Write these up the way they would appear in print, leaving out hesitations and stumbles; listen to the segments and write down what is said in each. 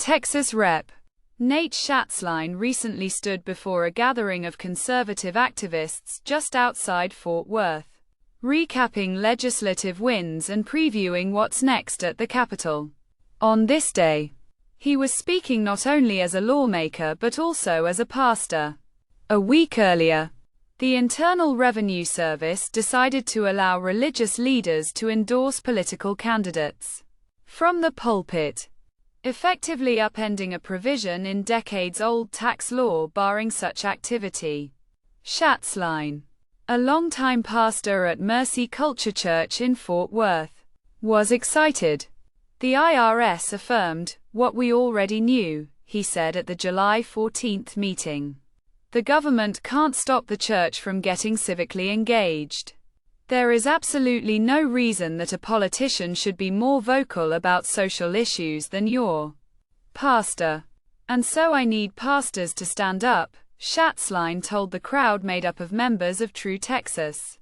Texas Rep. Nate Schatzline recently stood before a gathering of conservative activists just outside Fort Worth, recapping legislative wins and previewing what's next at the Capitol. On this day, he was speaking not only as a lawmaker but also as a pastor. A week earlier, the Internal Revenue Service decided to allow religious leaders to endorse political candidates from the pulpit, effectively upending a provision in decades-old tax law barring such activity. Schatzline, a longtime pastor at Mercy Culture Church in Fort Worth, was excited. The IRS affirmed what we already knew, he said at the July 14 meeting. The government can't stop the church from getting civically engaged. There is absolutely no reason that a politician should be more vocal about social issues than your pastor. And so I need pastors to stand up, Schatzline told the crowd made up of members of True Texas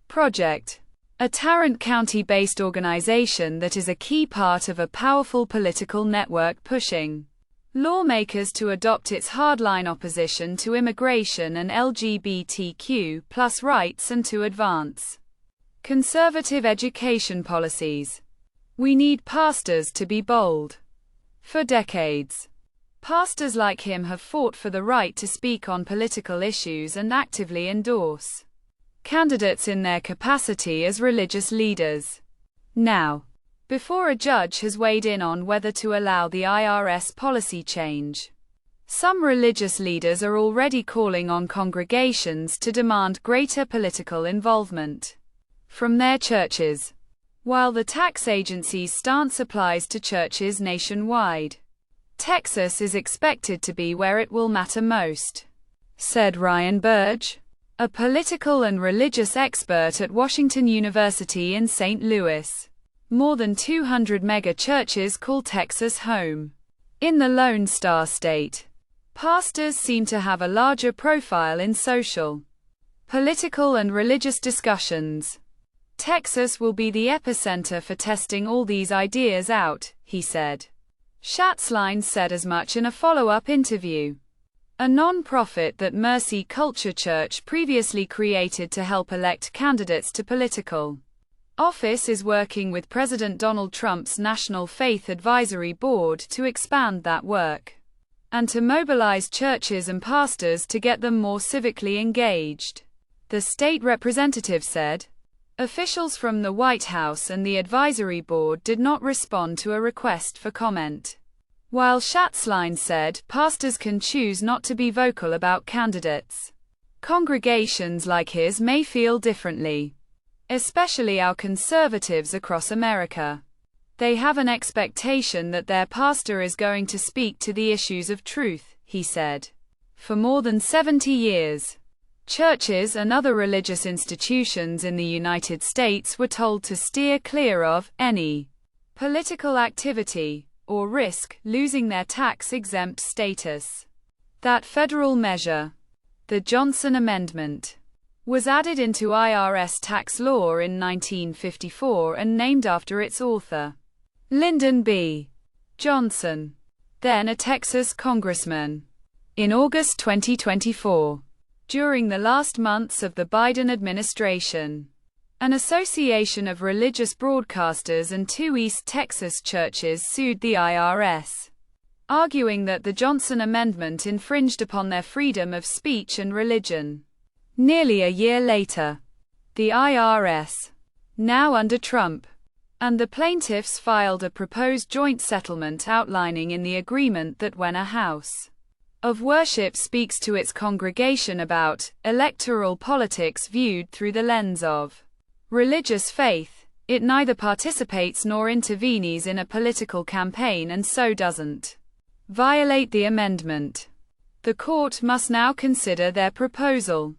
Project, a Tarrant County-based organization that is a key part of a powerful political network pushing lawmakers to adopt its hardline opposition to immigration and LGBTQ+ rights and to advance conservative education policies. We need pastors to be bold. For decades, pastors like him have fought for the right to speak on political issues and actively endorse candidates in their capacity as religious leaders. Now, before a judge has weighed in on whether to allow the IRS policy change, some religious leaders are already calling on congregations to demand greater political involvement from their churches, while the tax agency's stance applies to churches nationwide. Texas is expected to be where it will matter most, said Ryan Burge, a political and religious expert at Washington University in St. Louis. More than 200 megachurches call Texas home. In the Lone Star State, pastors seem to have a larger profile in social, political and religious discussions. Texas will be the epicenter for testing all these ideas out, he said. Schatzline said as much in a follow-up interview. A non-profit that Mercy Culture Church previously created to help elect candidates to political office is working with President Donald Trump's National Faith Advisory Board to expand that work and to mobilize churches and pastors to get them more civically engaged, the state representative said. Officials from the White House and the advisory board did not respond to a request for comment. While Schatzline said pastors can choose not to be vocal about candidates, congregations like his may feel differently, especially our conservatives across America. They have an expectation that their pastor is going to speak to the issues of truth, he said. For more than 70 years, churches and other religious institutions in the United States were told to steer clear of any political activity or risk losing their tax-exempt status. That federal measure, the Johnson Amendment, was added into IRS tax law in 1954 and named after its author, Lyndon B. Johnson, then a Texas congressman. In August 2024, during the last months of the Biden administration, an association of religious broadcasters and 2 East Texas churches sued the IRS, arguing that the Johnson Amendment infringed upon their freedom of speech and religion. Nearly a year later, the IRS, now under Trump, and the plaintiffs filed a proposed joint settlement outlining in the agreement that when a house of worship speaks to its congregation about electoral politics viewed through the lens of religious faith, it neither participates nor intervenes in a political campaign and so doesn't violate the amendment. The court must now consider their proposal.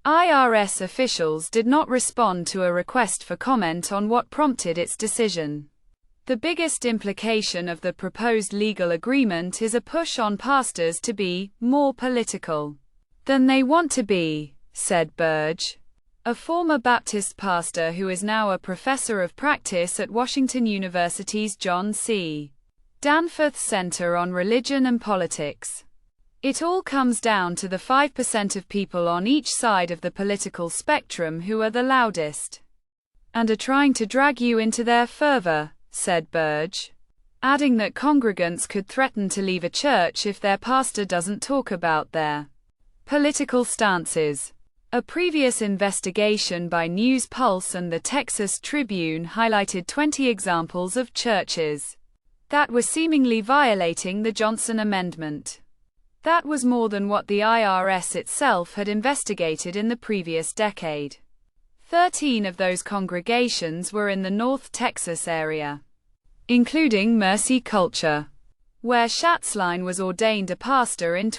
IRS officials did not respond to a request for comment on what prompted its decision. The biggest implication of the proposed legal agreement is a push on pastors to be more political than they want to be, said Burge, a former Baptist pastor who is now a professor of practice at Washington University's John C. Danforth Center on Religion and Politics. It all comes down to the 5% of people on each side of the political spectrum who are the loudest and are trying to drag you into their fervor, said Burge, adding that congregants could threaten to leave a church if their pastor doesn't talk about their political stances. A previous investigation by News Pulse and the Texas Tribune highlighted 20 examples of churches that were seemingly violating the Johnson Amendment. That was more than what the IRS itself had investigated in the previous decade. 13 of those congregations were in the North Texas area, including Mercy Culture, where Schatzline was ordained a pastor in